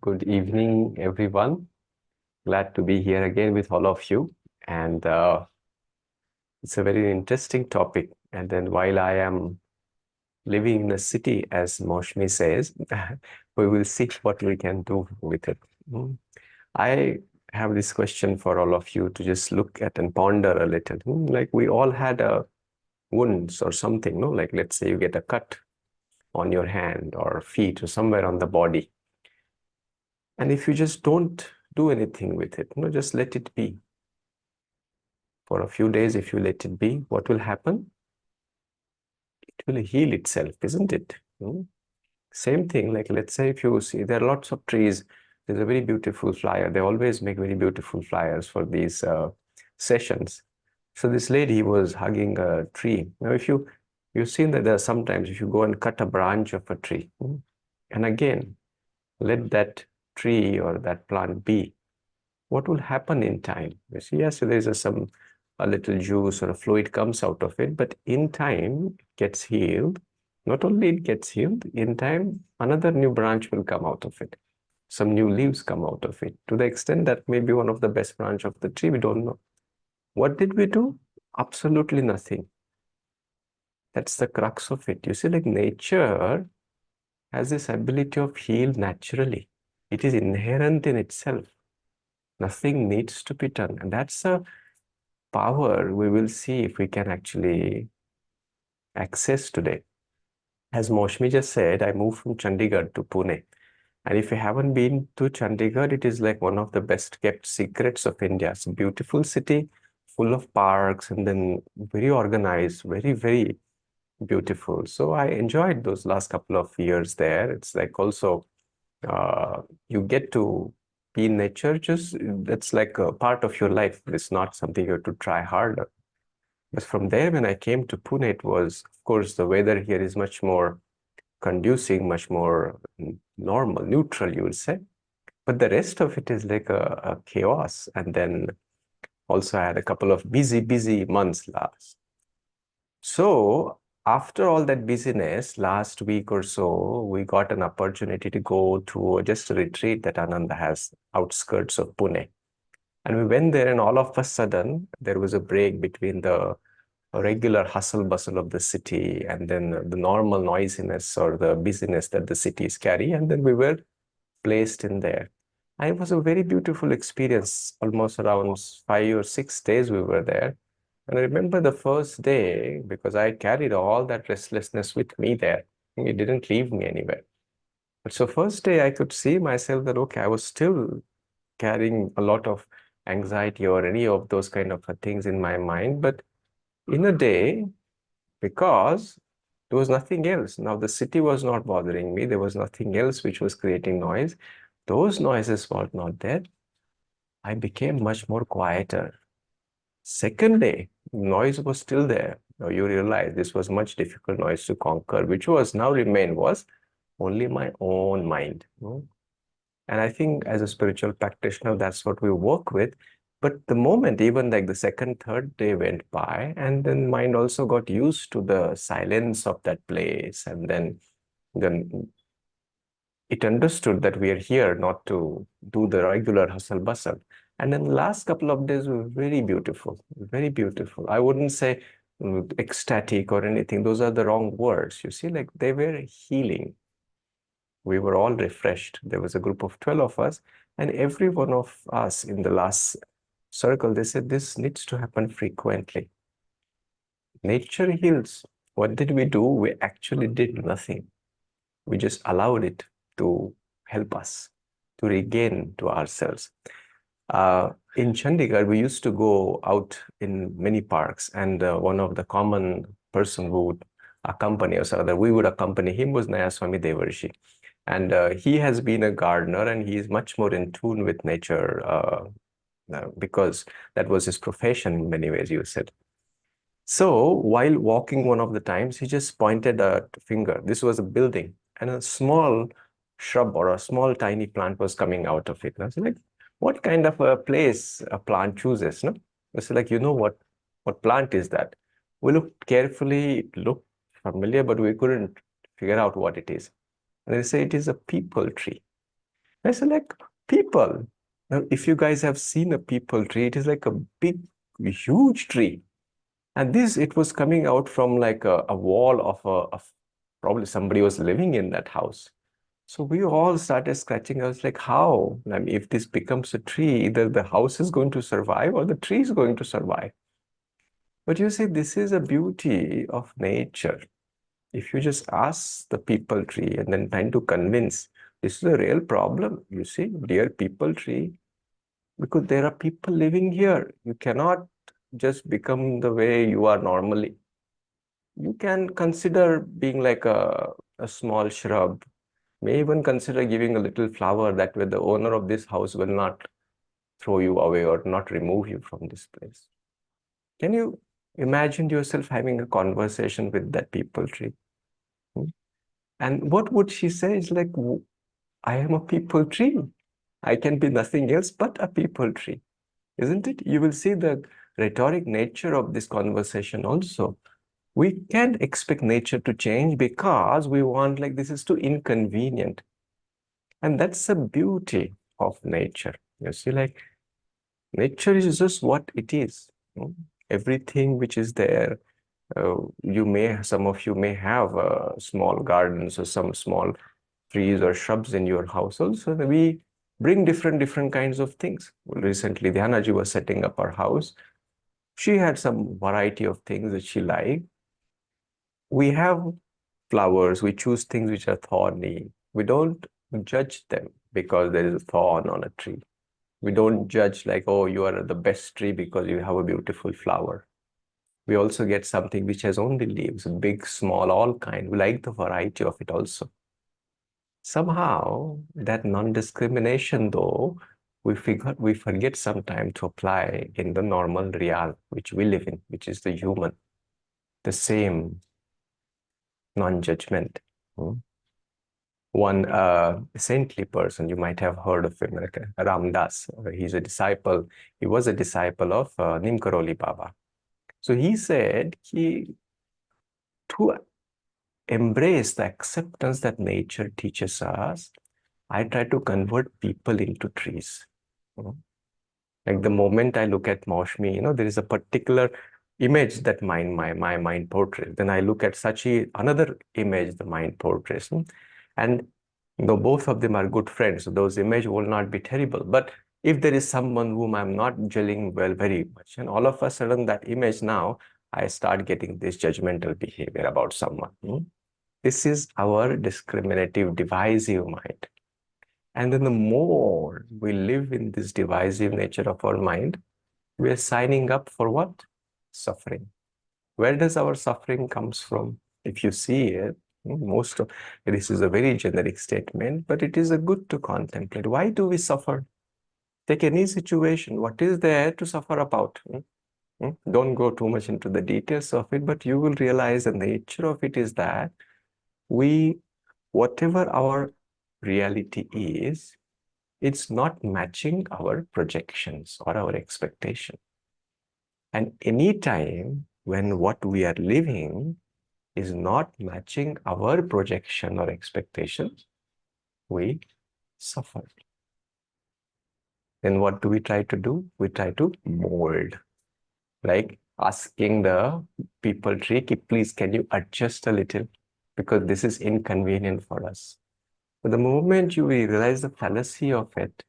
Good evening, everyone. Glad to be here again with all of you. And it's a very interesting topic. And then while I am living in a city, as Moshmi says, we will see what we can do with it. I have this question for all of you to just look at and ponder a little. Like we all had a wounds or something, no? Like let's say you get a cut on your hand or feet or somewhere on the body. And if you just don't do anything with it, just let it be. For a few days, if you let it be, what will happen? It will heal itself, isn't it? Same thing, like let's say if you see, there are lots of trees. There's a very beautiful flyer. They always make very beautiful flyers for these sessions. So this lady was hugging a tree. Now, if you've seen that there are sometimes if you go and cut a branch of a tree, and again, let that tree or that plant be, what will happen in time? You see, yes, so there's a little juice or a fluid comes out of it, but in time it gets healed. Not only it gets healed, in time another new branch will come out of it. Some new leaves come out of it. To the extent that may be one of the best branch of the tree, we don't know. What did we do? Absolutely nothing. That's the crux of it. You see, like nature has this ability of heal naturally. It is inherent in itself. Nothing needs to be done. And that's a power we will see if we can actually access today. As Moshmi just said, I moved from Chandigarh to Pune. And if you haven't been to Chandigarh, it is like one of the best kept secrets of India. It's a beautiful city, full of parks, and then very organized, very, very beautiful. So I enjoyed those last couple of years there. It's like also you get to be in nature, just that's like a part of your life. It's not something you have to try harder. But from there, when I came to Pune, it was, of course, the weather here is much more conducive, much more normal, neutral, you would say. But the rest of it is like a chaos. And then also I had a couple of busy months last. So after all that busyness, last week or so, we got an opportunity to go to just a retreat that Ananda has outskirts of Pune. And we went there, and all of a sudden, there was a break between the regular hustle bustle of the city and then the normal noisiness or the busyness that the cities carry. And then we were placed in there. And it was a very beautiful experience. Almost around 5 or 6 days we were there. And I remember the first day, because I carried all that restlessness with me there. It didn't leave me anywhere. But so first day I could see myself that, okay, I was still carrying a lot of anxiety or any of those kind of things in my mind. But in a day, because there was nothing else. Now the city was not bothering me. There was nothing else which was creating noise. Those noises were not there. I became much more quieter. Second day, noise was still there. Now you realize this was much difficult noise to conquer, which was now remained was only my own mind. And I think as a spiritual practitioner, that's what we work with. But the moment, even like the second, third day went by, and then mind also got used to the silence of that place. And then it understood that we are here not to do the regular hustle bustle. And then the last couple of days were very beautiful, very beautiful. I wouldn't say ecstatic or anything. Those are the wrong words. You see, like they were healing. We were all refreshed. There was a group of 12 of us, and every one of us in the last circle, they said this needs to happen frequently. Nature heals. What did we do? We actually did nothing. We just allowed it to help us to regain to ourselves. In Chandigarh, we used to go out in many parks, and one of the common person who would accompany us, or that we would accompany him, was Nayaswami Devarshi. And he has been a gardener, and he is much more in tune with nature because that was his profession in many ways, you said. So while walking one of the times, he just pointed a finger. This was a building, and a small shrub or a small tiny plant was coming out of it. And I was like, what kind of a place a plant chooses? No, it's like, what plant is that? We looked carefully, it looked familiar, but we couldn't figure out what it is. And they say it is a people tree. I said, like, people. Now, if you guys have seen a people tree, it is like a big, huge tree. And this, it was coming out from like a wall of probably somebody was living in that house. So we all started scratching. I was like, how? I mean, if this becomes a tree, either the house is going to survive or the tree is going to survive. But you see, this is a beauty of nature. If you just ask the people tree and then trying to convince, this is a real problem, you see, dear people tree, because there are people living here. You cannot just become the way you are normally. You can consider being like a small shrub, may even consider giving a little flower. That way the owner of this house will not throw you away or not remove you from this place. Can you imagine yourself having a conversation with that people tree? Hmm? And what would she say? Is like, I am a people tree. I can be nothing else but a people tree, isn't it? You will see the rhetoric nature of this conversation also. We can't expect nature to change because we want, like, this is too inconvenient. And that's the beauty of nature. You see, like, nature is just what it is. Everything which is there, some of you may have small gardens or some small trees or shrubs in your household. So we bring different kinds of things. Well, recently, Dhyanaji was setting up our house. She had some variety of things that she liked. We have flowers. We choose things which are thorny. We don't judge them because there is a thorn on a tree. We don't judge like, oh, you are the best tree because you have a beautiful flower. We also get something which has only leaves, big, small, all kind. We like the variety of it also. Somehow, that non-discrimination, though, we forget sometime to apply in the normal real which we live in, which is the human. The same non-judgment. One saintly person, you might have heard of him, like Ramdas. He's a disciple. He was a disciple of Nimkaroli Baba. So he said to embrace the acceptance that nature teaches us, I try to convert people into trees. Like the moment I look at Maushmi, there is a particular image that my mind portrays. Then I look at Sachi, another image the mind portrays. And though both of them are good friends, so those images will not be terrible. But if there is someone whom I'm not gelling well very much, and all of a sudden that image now, I start getting this judgmental behavior about someone. This is our discriminative, divisive mind. And then the more we live in this divisive nature of our mind, we are signing up for what? Suffering. Where does our suffering comes from? If you see it, most of this is a very generic statement, but it is a good to contemplate. Why do we suffer? Take any situation. What is there to suffer about? Don't go too much into the details of it, but you will realize the nature of it is that whatever our reality is, it's not matching our projections or our expectation. And anytime when what we are living is not matching our projection or expectations, we suffer. Then what do we try to do? We try to mold, like asking the people tree, please, can you adjust a little? Because this is inconvenient for us. But the moment you realize the fallacy of it,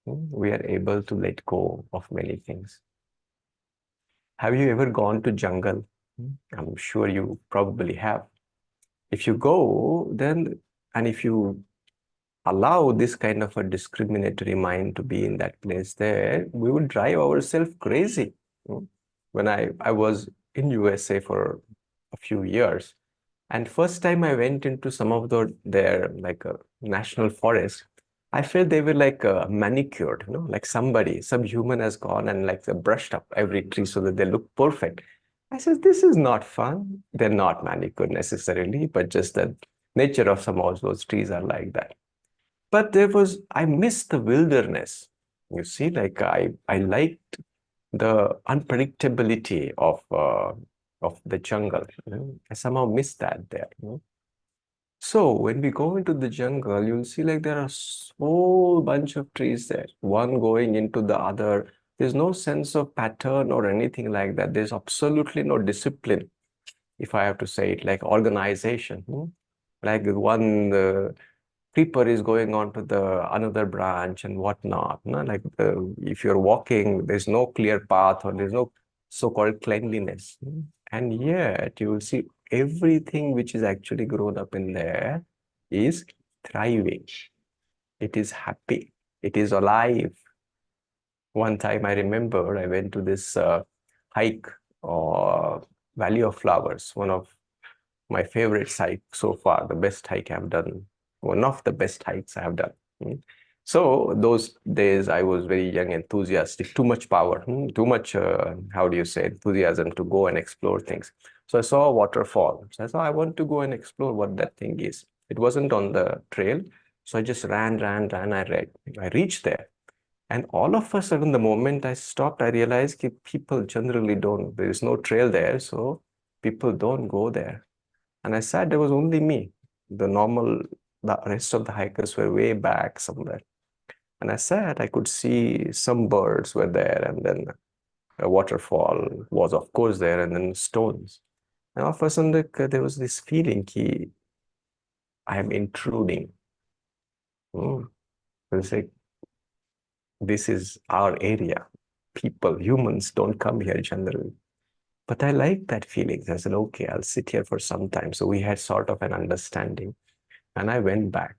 we are able to let go of many things. Have you ever gone to jungle? I'm sure you probably have. If you go, then, and if you allow this kind of a discriminatory mind to be in that place there, we would drive ourselves crazy. When I was in USA for a few years, and first time I went into some of their like a national forest, I felt they were like manicured, like some human has gone and like they brushed up every tree so that they look perfect. I said, this is not fun. They're not manicured necessarily, but just the nature of some of those trees are like that. But I missed the wilderness. You see, like I liked the unpredictability of the jungle. I somehow missed that there. So when we go into the jungle, you'll see like there are whole bunch of trees there, one going into the other. There's no sense of pattern or anything like that. There's absolutely no discipline, if I have to say it, like organization. Like one creeper is going on to the another branch and whatnot. No? Like if you're walking, there's no clear path or there's no so-called cleanliness. And yet you will see everything which is actually grown up in there is thriving. It is happy. It is alive. One time I remember I went to this hike or Valley of Flowers, one of my favorite hike so far, the best hike I've done, one of the best hikes I have done. So those days I was very young, enthusiastic, too much power, too much, how do you say, enthusiasm to go and explore things. So I saw a waterfall. So I thought I want to go and explore what that thing is. It wasn't on the trail. So I just ran. I reached there. And all of a sudden, the moment I stopped, I realized that people generally don't, there is no trail there. So people don't go there. And I sat, there was only me. The rest of the hikers were way back somewhere. And I sat, I could see some birds were there, and then a waterfall was, of course, there, and then stones. And all of a sudden, there was this feeling that I am intruding. It's like, this is our area. People, humans don't come here generally. But I like that feeling. I said, okay, I'll sit here for some time. So we had sort of an understanding. And I went back.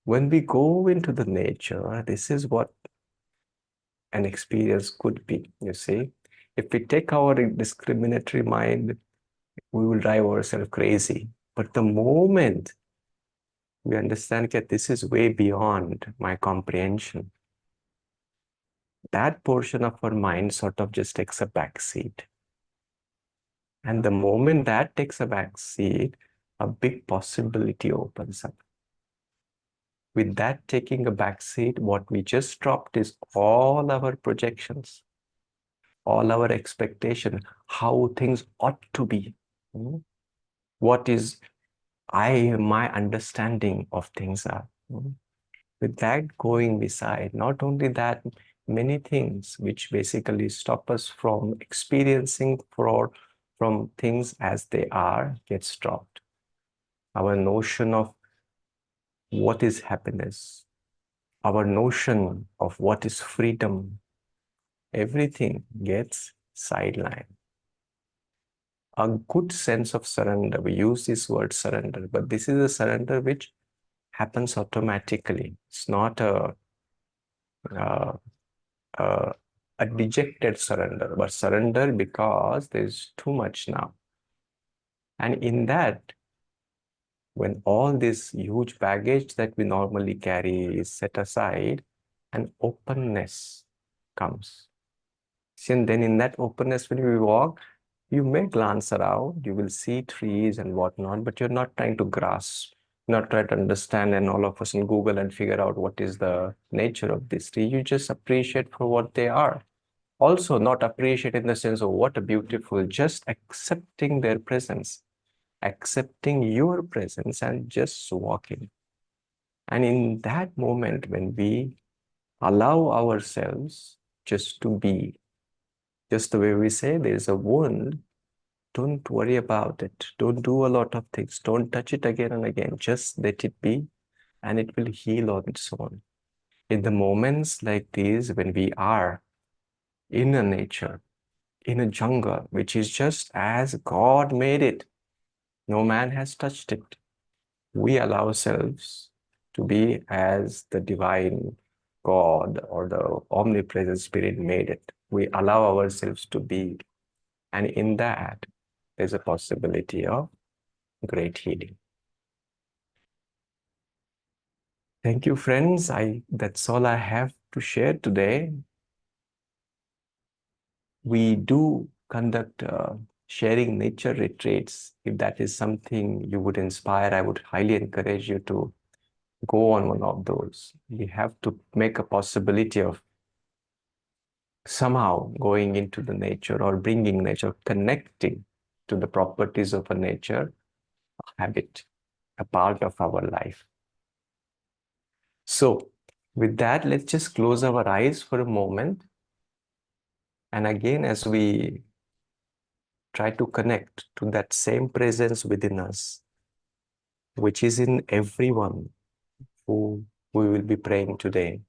When we go into the nature, this is what an experience could be, you see. If we take our discriminatory mind, we will drive ourselves crazy. But the moment we understand that this is way beyond my comprehension, that portion of our mind sort of just takes a back seat. And the moment that takes a back seat, a big possibility opens up. With that taking a back seat, what we just dropped is all our projections, all our expectation, how things ought to be. What is my understanding of things are. With that going beside, not only that, many things which basically stop us from experiencing from things as they are gets dropped. Our notion of what is happiness, our notion of what is freedom, everything gets sidelined. A good sense of surrender, we use this word surrender, but this is a surrender which happens automatically. It's not uh, uh, a dejected surrender, but surrender because there's too much now. And in that, when all this huge baggage that we normally carry is set aside, an openness comes. And then in that openness, when we walk, you may glance around, you will see trees and whatnot, but you're not trying to grasp, not try to understand and all of a sudden Google and figure out what is the nature of this tree. You just appreciate for what they are. Also, not appreciate in the sense of what a beautiful, just accepting their presence, accepting your presence and just walking. And in that moment, when we allow ourselves just to be, just the way we say there's a wound, don't worry about it. Don't do a lot of things. Don't touch it again and again. Just let it be and it will heal on its own. In the moments like these, when we are in a nature, in a jungle, which is just as God made it, no man has touched it. We allow ourselves to be as the divine God or the omnipresent spirit made it. We allow ourselves to be. And in that, there's a possibility of great healing. Thank you, friends. That's all I have to share today. We do conduct sharing nature retreats. If that is something you would inspire, I would highly encourage you to go on one of those. We have to make a possibility of somehow going into the nature or bringing nature, connecting to the properties of a nature habit. a part of our life. So, with that, let's just close our eyes for a moment. And again, as we try to connect to that same presence within us, which is in everyone who we will be praying today,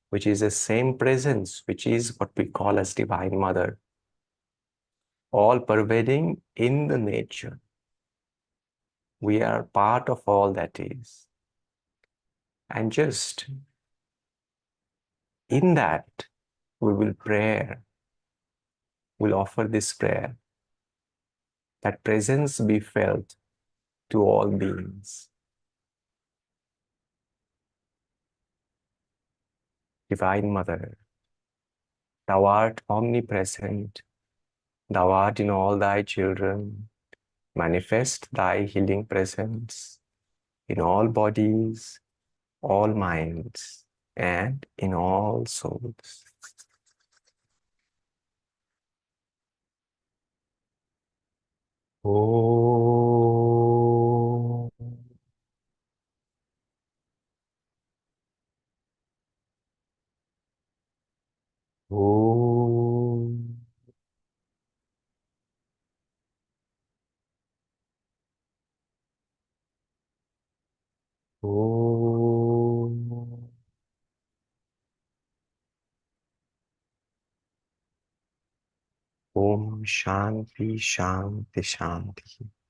which is the same presence, which is what we call as Divine Mother, all pervading in the nature. We are part of all that is. And just in that, we will pray, we'll offer this prayer, that presence be felt to all beings. Divine Mother, thou art omnipresent, thou art in all thy children, manifest thy healing presence in all bodies, all minds, and in all souls. Om. Om. Om. Om Shanti Shanti Shanti.